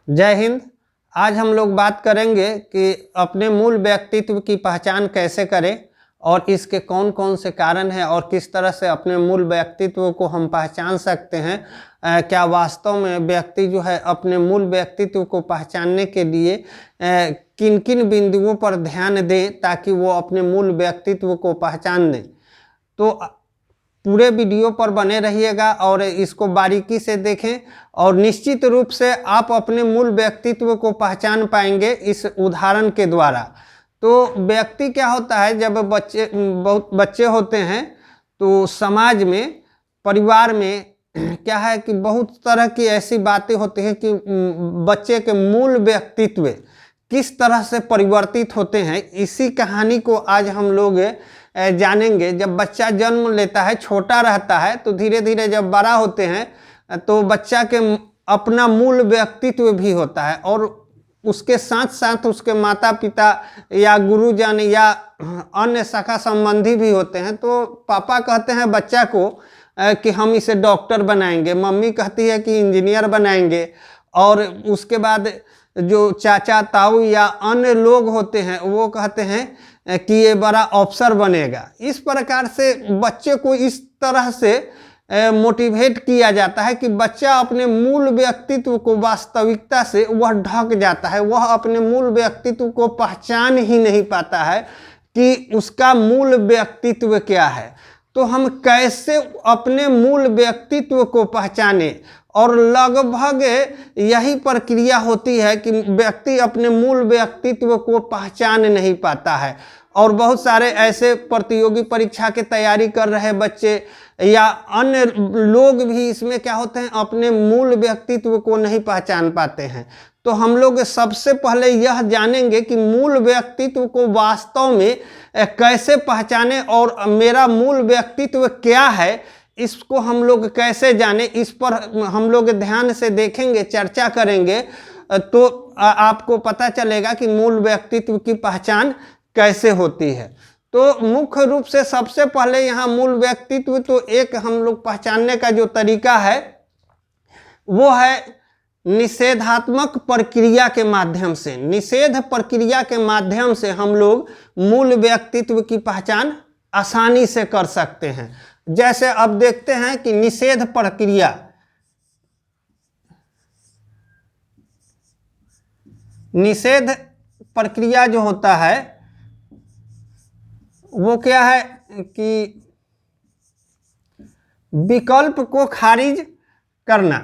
जय हिंद। आज हम लोग बात करेंगे कि अपने मूल व्यक्तित्व की पहचान कैसे करें और इसके कौन कौन से कारण हैं और किस तरह से अपने मूल व्यक्तित्व को हम पहचान सकते हैं। क्या वास्तव में व्यक्ति जो है अपने मूल व्यक्तित्व को पहचानने के लिए किन किन बिंदुओं पर ध्यान दे ताकि वो अपने मूल व्यक्तित्व को पहचान लें। तो पूरे वीडियो पर बने रहिएगा और इसको बारीकी से देखें और निश्चित रूप से आप अपने मूल व्यक्तित्व को पहचान पाएंगे इस उदाहरण के द्वारा। तो व्यक्ति क्या होता है, जब बहुत बच्चे होते हैं तो समाज में, परिवार में क्या है कि बहुत तरह की ऐसी बातें होती हैं कि बच्चे के मूल व्यक्तित्व किस तरह से परिवर्तित होते हैं। इसी कहानी को आज हम लोग जानेंगे। जब बच्चा जन्म लेता है, छोटा रहता है, तो धीरे धीरे जब बड़ा होते हैं तो बच्चा के अपना मूल व्यक्तित्व भी होता है और उसके साथ साथ उसके माता पिता या गुरुजन या अन्य शाखा संबंधी भी होते हैं। तो पापा कहते हैं बच्चा को कि हम इसे डॉक्टर बनाएंगे, मम्मी कहती है कि इंजीनियर बनाएंगे, और उसके बाद जो चाचा ताऊ या अन्य लोग होते हैं वो कहते हैं कि ये बड़ा अफसर बनेगा। इस प्रकार से बच्चे को इस तरह से मोटिवेट किया जाता है कि बच्चा अपने मूल व्यक्तित्व को वास्तविकता से वह ढक जाता है, वह अपने मूल व्यक्तित्व को पहचान ही नहीं पाता है कि उसका मूल व्यक्तित्व क्या है। तो हम कैसे अपने मूल व्यक्तित्व को पहचाने, और लगभग यही प्रक्रिया होती है कि व्यक्ति अपने मूल व्यक्तित्व को पहचान नहीं पाता है। और बहुत सारे ऐसे प्रतियोगी परीक्षा की तैयारी कर रहे बच्चे या अन्य लोग भी इसमें क्या होते हैं, अपने मूल व्यक्तित्व को नहीं पहचान पाते हैं। तो हम लोग सबसे पहले यह जानेंगे कि मूल व्यक्तित्व को वास्तव में कैसे पहचाने और मेरा मूल व्यक्तित्व क्या है, इसको हम लोग कैसे जाने, इस पर हम लोग ध्यान से देखेंगे, चर्चा करेंगे। तो आपको पता चलेगा कि मूल व्यक्तित्व की पहचान कैसे होती है। तो मुख्य रूप से सबसे पहले यहाँ मूल व्यक्तित्व तो एक हम लोग पहचानने का जो तरीका है वो है निषेधात्मक प्रक्रिया के माध्यम से। निषेध प्रक्रिया के माध्यम से हम लोग मूल व्यक्तित्व की पहचान आसानी से कर सकते हैं। जैसे अब देखते हैं कि निषेध प्रक्रिया, निषेध प्रक्रिया जो होता है वो क्या है कि विकल्प को खारिज करना।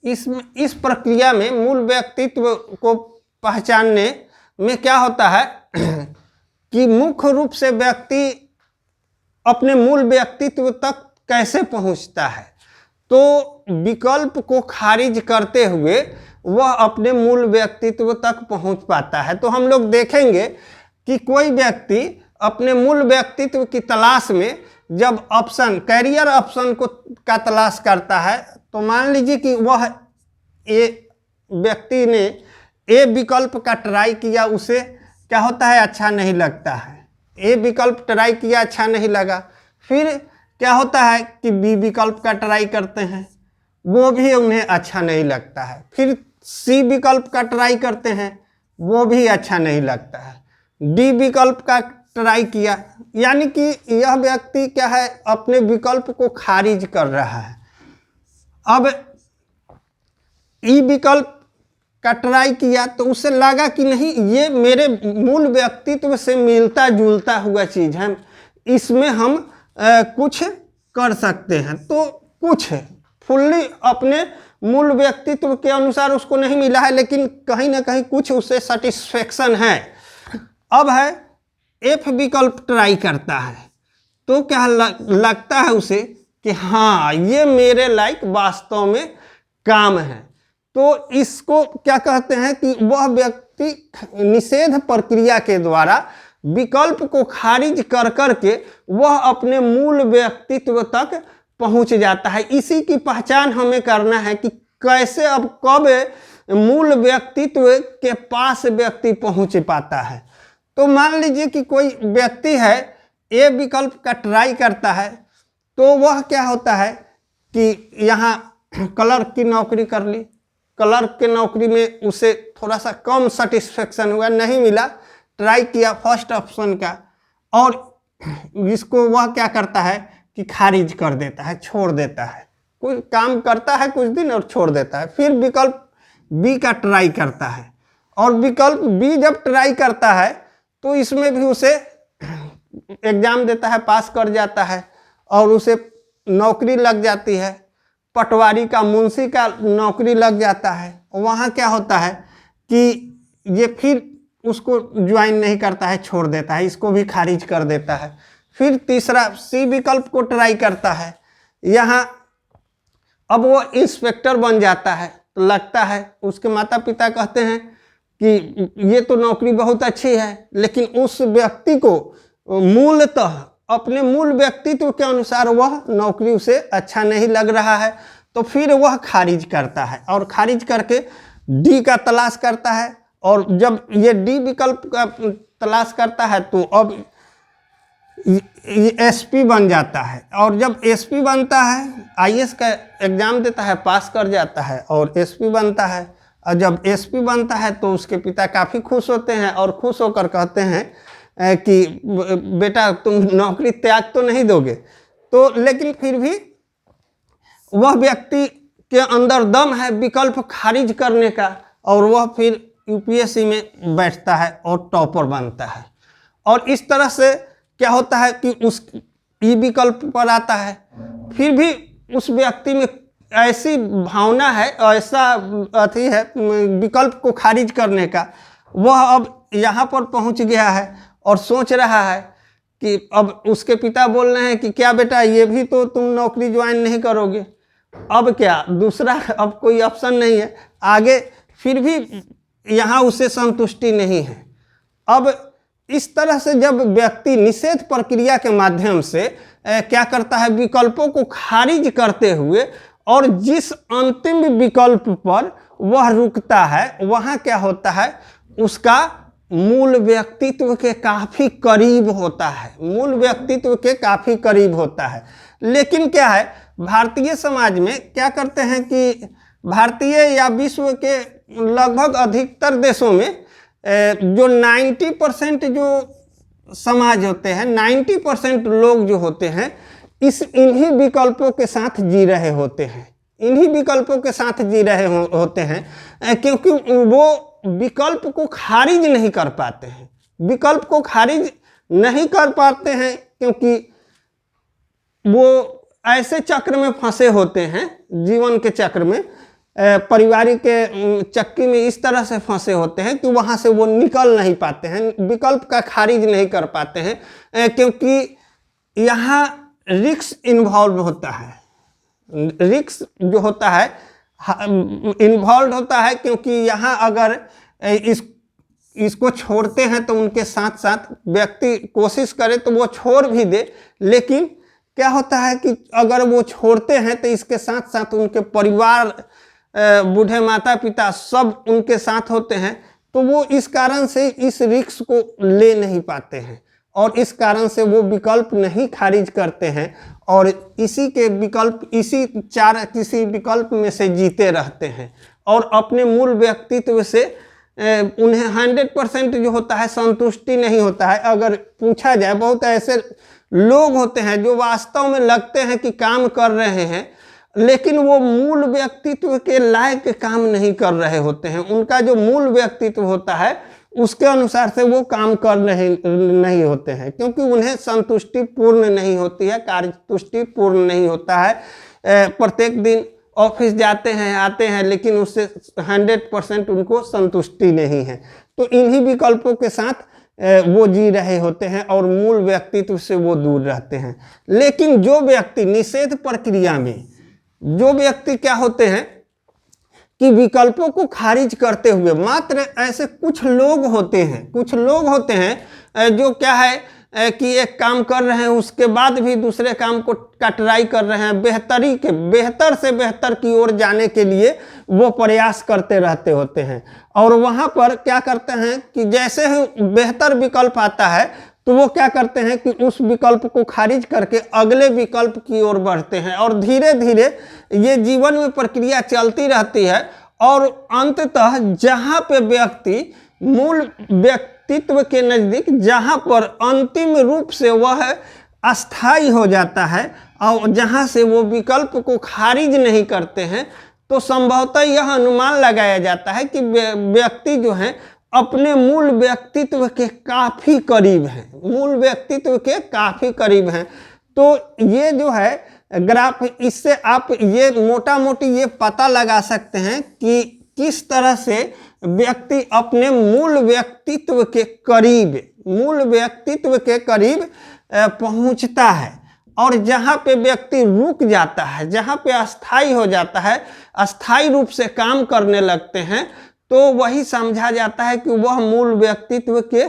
इस प्रक्रिया में मूल व्यक्तित्व को पहचानने में क्या होता है कि मुख्य रूप से व्यक्ति अपने मूल व्यक्तित्व तक कैसे पहुंचता है। तो विकल्प को खारिज करते हुए वह अपने मूल व्यक्तित्व तक पहुंच पाता है। तो हम लोग देखेंगे कि कोई व्यक्ति अपने मूल व्यक्तित्व की तलाश में जब ऑप्शन, कैरियर ऑप्शन का तलाश करता है, तो मान लीजिए कि वह व्यक्ति ने ए विकल्प का ट्राई किया, उसे क्या होता है, अच्छा नहीं लगता है। ए विकल्प ट्राई किया, अच्छा नहीं लगा। फिर क्या होता है कि बी विकल्प का ट्राई करते हैं, वो भी उन्हें अच्छा नहीं लगता है। फिर सी विकल्प का ट्राई करते हैं, वो भी अच्छा नहीं लगता है। डी विकल्प का ट्राई किया, यानी कि यह व्यक्ति क्या है, अपने विकल्प को खारिज कर रहा है। अब ई विकल्प का ट्राई किया तो उसे लगा कि नहीं, ये मेरे मूल व्यक्तित्व से मिलता जुलता हुआ चीज है, इसमें हम कुछ कर सकते हैं। तो कुछ फुल्ली अपने मूल व्यक्तित्व के अनुसार उसको नहीं मिला है, लेकिन कहीं ना कहीं कुछ उससे सेटिस्फेक्शन है। अब है एफ विकल्प ट्राई करता है, तो क्या लगता है उसे कि हाँ, ये मेरे लायक वास्तव में काम है। तो इसको क्या कहते हैं कि वह व्यक्ति निषेध प्रक्रिया के द्वारा विकल्प को खारिज कर करके वह अपने मूल व्यक्तित्व तक पहुंच जाता है। इसी की पहचान हमें करना है कि कैसे, अब कब मूल व्यक्तित्व के पास व्यक्ति पहुंच पाता है। तो मान लीजिए कि कोई व्यक्ति है, ए विकल्प का ट्राई करता है, तो वह क्या होता है कि यहाँ क्लर्क की नौकरी कर ली, क्लर्क के नौकरी में उसे थोड़ा सा कम सेटिस्फेक्शन हुआ, नहीं मिला, ट्राई किया फर्स्ट ऑप्शन का, और इसको वह क्या करता है कि खारिज कर देता है, छोड़ देता है। कोई काम करता है कुछ दिन और छोड़ देता है, फिर विकल्प बी का ट्राई करता है, और विकल्प बी जब ट्राई करता है तो इसमें भी उसे एग्जाम देता है, पास कर जाता है और उसे नौकरी लग जाती है, पटवारी का, मुंशी का नौकरी लग जाता है। वहाँ क्या होता है कि ये फिर उसको ज्वाइन नहीं करता है, छोड़ देता है, इसको भी खारिज कर देता है। फिर तीसरा सी विकल्प को ट्राई करता है, यहाँ अब वो इंस्पेक्टर बन जाता है। तो लगता है उसके माता पिता कहते हैं कि ये तो नौकरी बहुत अच्छी है, लेकिन उस व्यक्ति को मूलतः अपने मूल व्यक्तित्व के अनुसार वह नौकरी उसे अच्छा नहीं लग रहा है। तो फिर वह खारिज करता है, और खारिज करके डी का तलाश करता है, और जब ये डी विकल्प का तलाश करता है तो अब एसपी बन जाता है, और जब एसपी बनता है, आईएएस का एग्जाम देता है, पास कर जाता है और एसपी बनता है। और जब एसपी बनता है तो उसके पिता काफ़ी खुश होते हैं, और खुश होकर कहते हैं कि बेटा तुम नौकरी त्याग तो नहीं दोगे। तो लेकिन फिर भी वह व्यक्ति के अंदर दम है विकल्प खारिज करने का, और वह फिर यूपीएससी में बैठता है और टॉपर बनता है। और इस तरह से क्या होता है कि उस ई विकल्प पर आता है, फिर भी उस व्यक्ति में ऐसी भावना है, ऐसा अथी है विकल्प को खारिज करने का, वह अब यहाँ पर पहुँच गया है और सोच रहा है कि अब उसके पिता बोल रहे हैं कि क्या बेटा ये भी तो तुम नौकरी ज्वाइन नहीं करोगे, अब क्या दूसरा, अब कोई ऑप्शन नहीं है आगे। फिर भी यहाँ उसे संतुष्टि नहीं है। अब इस तरह से जब व्यक्ति निषेध प्रक्रिया के माध्यम से क्या करता है, विकल्पों को खारिज करते हुए, और जिस अंतिम विकल्प पर वह रुकता है, वहाँ क्या होता है, उसका मूल व्यक्तित्व के काफ़ी करीब होता है, मूल व्यक्तित्व के काफ़ी करीब होता है। लेकिन क्या है, भारतीय समाज में क्या करते हैं कि भारतीय या विश्व के लगभग अधिकतर देशों में जो 90% जो समाज होते हैं, 90% लोग जो होते हैं, इन्हीं विकल्पों के साथ जी रहे होते हैं, इन्हीं विकल्पों के साथ जी रहे होते हैं, क्योंकि वो विकल्प को खारिज नहीं कर पाते हैं, विकल्प को खारिज नहीं कर पाते हैं क्योंकि वो ऐसे चक्र में फंसे होते हैं, जीवन के चक्र में, पारिवारिक के चक्की में इस तरह से फंसे होते हैं कि वहाँ से वो निकल नहीं पाते हैं, विकल्प का खारिज नहीं कर पाते हैं, क्योंकि यहाँ रिस्क इन्वॉल्व होता है, रिस्क जो होता है इन्वॉल्व होता है, क्योंकि यहाँ अगर इसको छोड़ते हैं तो उनके साथ साथ व्यक्ति कोशिश करे तो वो छोड़ भी दे, लेकिन क्या होता है कि अगर वो छोड़ते हैं तो इसके साथ साथ उनके परिवार, बूढ़े माता पिता सब उनके साथ होते हैं, तो वो इस कारण से इस रिस्क को ले नहीं पाते हैं, और इस कारण से वो विकल्प नहीं खारिज करते हैं, और इसी के विकल्प, इसी किसी विकल्प में से जीते रहते हैं, और अपने मूल व्यक्तित्व से उन्हें 100% जो होता है संतुष्टि नहीं होता है। अगर पूछा जाए, बहुत ऐसे लोग होते हैं जो वास्तव में लगते हैं कि काम कर रहे हैं, लेकिन वो मूल व्यक्तित्व के लायक काम नहीं कर रहे होते हैं, उनका जो मूल व्यक्तित्व होता है उसके अनुसार से वो काम कर नहीं होते हैं, क्योंकि उन्हें संतुष्टि पूर्ण नहीं होती है, कार्य तुष्टि पूर्ण नहीं होता है। प्रत्येक दिन ऑफिस जाते हैं, आते हैं, लेकिन उससे 100% उनको संतुष्टि नहीं है। तो इन्हीं विकल्पों के साथ वो जी रहे होते हैं और मूल व्यक्तित्व से वो दूर रहते हैं। लेकिन जो व्यक्ति निषेध प्रक्रिया में, जो व्यक्ति क्या होते हैं कि विकल्पों को खारिज करते हुए, मात्र ऐसे कुछ लोग होते हैं जो क्या है कि एक काम कर रहे हैं उसके बाद भी दूसरे काम को ट्राई कर रहे हैं, बेहतर से बेहतर की ओर जाने के लिए वो प्रयास करते रहते होते हैं। और वहाँ पर क्या करते हैं कि जैसे ही बेहतर विकल्प आता है तो वो क्या करते हैं कि उस विकल्प को खारिज करके अगले विकल्प की ओर बढ़ते हैं, और धीरे धीरे ये जीवन में प्रक्रिया चलती रहती है, और अंततः जहाँ पे व्यक्ति मूल व्यक्तित्व के नज़दीक जहाँ पर अंतिम रूप से वह अस्थाई हो जाता है और जहाँ से वो विकल्प को खारिज नहीं करते हैं, तो संभवतः यह अनुमान लगाया जाता है कि व्यक्ति जो है अपने मूल व्यक्तित्व के काफ़ी करीब हैं, मूल व्यक्तित्व के काफ़ी करीब हैं। तो ये जो है ग्राफ, इससे आप ये मोटा मोटी ये पता लगा सकते हैं कि किस तरह से व्यक्ति अपने मूल व्यक्तित्व के करीब, मूल व्यक्तित्व के करीब पहुंचता है। और जहाँ पे व्यक्ति रुक जाता है, जहाँ पे अस्थाई हो जाता है, अस्थाई रूप से काम करने लगते हैं, तो वही समझा जाता है कि वह मूल व्यक्तित्व के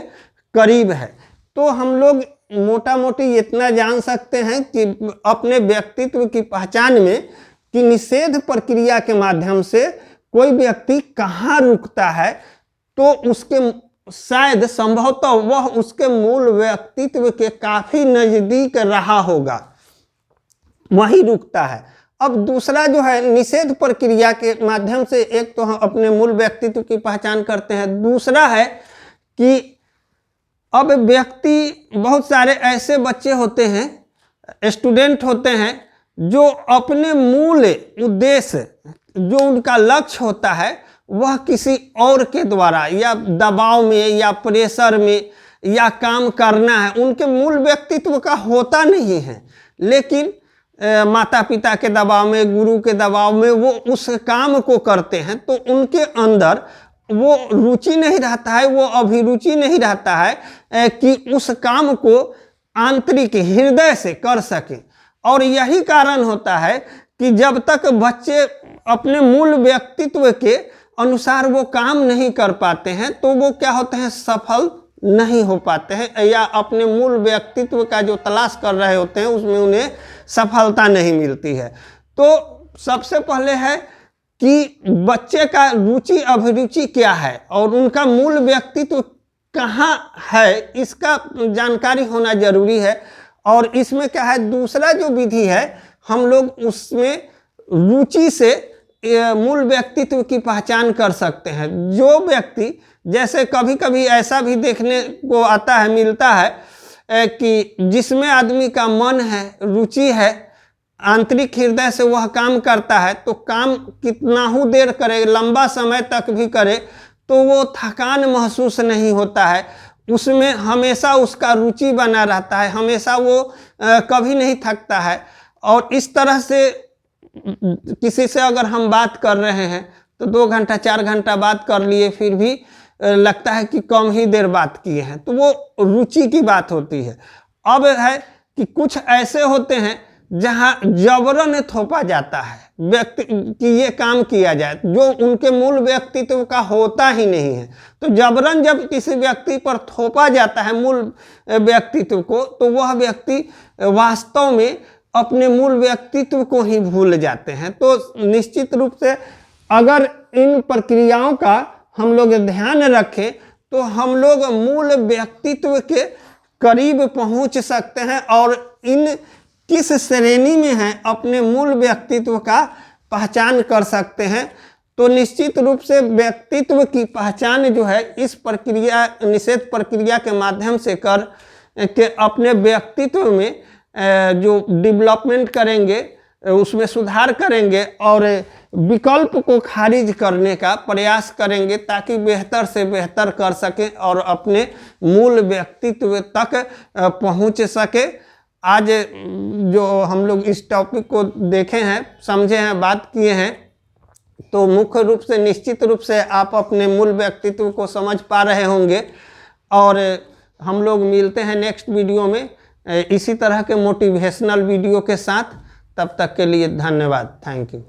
करीब है। तो हम लोग मोटा मोटी इतना जान सकते हैं कि अपने व्यक्तित्व की पहचान में कि निषेध प्रक्रिया के माध्यम से कोई व्यक्ति कहाँ रुकता है, तो उसके शायद संभवतः वह उसके मूल व्यक्तित्व के काफ़ी नज़दीक रहा होगा, वही रुकता है। अब दूसरा जो है निषेध प्रक्रिया के माध्यम से, एक तो हम अपने मूल व्यक्तित्व की पहचान करते हैं, दूसरा है कि अब व्यक्ति, बहुत सारे ऐसे बच्चे होते हैं, स्टूडेंट होते हैं, जो अपने मूल उद्देश्य, जो उनका लक्ष्य होता है, वह किसी और के द्वारा या दबाव में या प्रेशर में या काम करना है, उनके मूल व्यक्तित्व का होता नहीं है, लेकिन माता पिता के दबाव में, गुरु के दबाव में वो उस काम को करते हैं। तो उनके अंदर वो रुचि नहीं रहता है, वो अभिरुचि नहीं रहता है कि उस काम को आंतरिक हृदय से कर सके। और यही कारण होता है कि जब तक बच्चे अपने मूल व्यक्तित्व के अनुसार वो काम नहीं कर पाते हैं, तो वो क्या होते हैं, सफल नहीं हो पाते हैं, या अपने मूल व्यक्तित्व का जो तलाश कर रहे होते हैं उसमें उन्हें सफलता नहीं मिलती है। तो सबसे पहले है कि बच्चे का रुचि अभिरुचि क्या है और उनका मूल व्यक्तित्व कहाँ है, इसका जानकारी होना जरूरी है। और इसमें क्या है, दूसरा जो विधि है, हम लोग उसमें रुचि से मूल व्यक्तित्व की पहचान कर सकते हैं। जो व्यक्ति, जैसे कभी कभी ऐसा भी देखने को आता है, मिलता है कि जिसमें आदमी का मन है, रुचि है, आंतरिक हृदय से वह काम करता है, तो काम कितना ही देर करे, लंबा समय तक भी करे, तो वो थकान महसूस नहीं होता है, उसमें हमेशा उसका रुचि बना रहता है, हमेशा वो कभी नहीं थकता है। और इस तरह से किसी से अगर हम बात कर रहे हैं तो 2 घंटा 4 घंटा बात कर लिए, फिर भी लगता है कि कम ही देर बात किए हैं, तो वो रुचि की बात होती है। अब है कि कुछ ऐसे होते हैं जहां जबरन थोपा जाता है व्यक्ति कि ये काम किया जाए, जो उनके मूल व्यक्तित्व का होता ही नहीं है। तो जबरन जब किसी व्यक्ति पर थोपा जाता है मूल व्यक्तित्व को, तो वह व्यक्ति वास्तव में अपने मूल व्यक्तित्व को ही भूल जाते हैं। तो निश्चित रूप से अगर इन प्रक्रियाओं का हम लोग ध्यान रखें, तो हम लोग मूल व्यक्तित्व के करीब पहुंच सकते हैं और इन किस श्रेणी में है अपने मूल व्यक्तित्व का पहचान कर सकते हैं। तो निश्चित रूप से व्यक्तित्व की पहचान जो है इस प्रक्रिया, निषेध प्रक्रिया के माध्यम से कर के अपने व्यक्तित्व में जो डेवलपमेंट करेंगे, उसमें सुधार करेंगे और विकल्प को खारिज करने का प्रयास करेंगे, ताकि बेहतर से बेहतर कर सकें और अपने मूल व्यक्तित्व तक पहुंच सके। आज जो हम लोग इस टॉपिक को देखे हैं, समझे हैं, बात किए हैं, तो मुख्य रूप से निश्चित रूप से आप अपने मूल व्यक्तित्व को समझ पा रहे होंगे। और हम लोग मिलते हैं नेक्स्ट वीडियो में इसी तरह के मोटिवेशनल वीडियो के साथ। तब तक के लिए धन्यवाद। Thank you.